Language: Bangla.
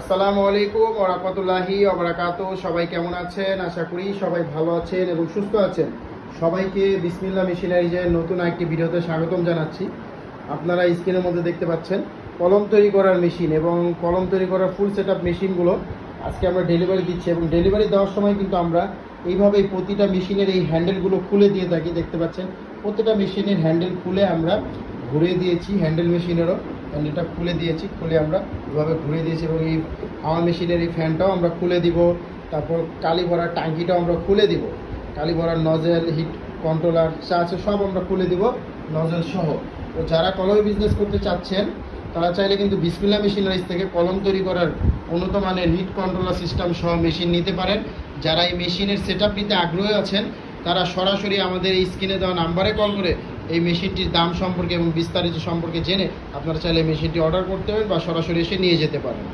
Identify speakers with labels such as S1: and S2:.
S1: আসসালামু আলাইকুম ওয়া রাহমাতুল্লাহি ওয়া বারাকাতুহু। সবাই কেমন আছেন? আশা করি সবাই ভালো আছেন এবং সুস্থ আছেন। সবাইকে বিসমিল্লাহ মেশিনারিজের নতুন একটি ভিডিওতে স্বাগতম জানাচ্ছি। আপনারা স্ক্রিনের মধ্যে দেখতে পাচ্ছেন কলম তৈরি করার মেশিন এবং কলম তৈরি করার ফুল সেটআপ মেশিনগুলো আজকে আমরা ডেলিভারি দিচ্ছি এবং ডেলিভারি দেওয়ার সময় কিন্তু আমরা এইভাবেই প্রতিটা মেশিনের এই হ্যান্ডেলগুলো খুলে দিয়ে থাকি। দেখতে পাচ্ছেন প্রতিটা মেশিনের হ্যান্ডেল খুলে আমরা ঘুরে দিয়েছি, হ্যান্ডেল মেশিনেরও হ্যান্ডেলটা খুলে দিয়েছি, খুলে আমরা এভাবে ঘুরে দিয়েছি এবং এই হাওয়া মেশিনের এই ফ্যানটাও আমরা খুলে দিব। তারপর কালি ভরার ট্যাঙ্কিটাও আমরা খুলে দিব, কালি ভরার নজেল, হিট কন্ট্রোলার যা আছে সব আমরা খুলে দিব নজেল সহ। তো যারা কলমে বিজনেস করতে চাচ্ছেন তারা চাইলে কিন্তু বিসমিল্লাহ মেশিনারিজ থেকে কলম তৈরি করার উন্নত মানের হিট কন্ট্রোলার সিস্টেম সহ মেশিন নিতে পারেন। যারা এই মেশিনের সেটআপ নিতে আগ্রহী আছেন তারা সরাসরি আমাদের এই স্ক্রিনে দেওয়া নাম্বারে কল করে এই মেশিনটির দাম সম্পর্কে এবং বিস্তারিত সম্পর্কে জেনে আপনারা চাইলে মেশিনটি অর্ডার করতে পারেন বা সরাসরি এসে নিয়ে যেতে পারেন।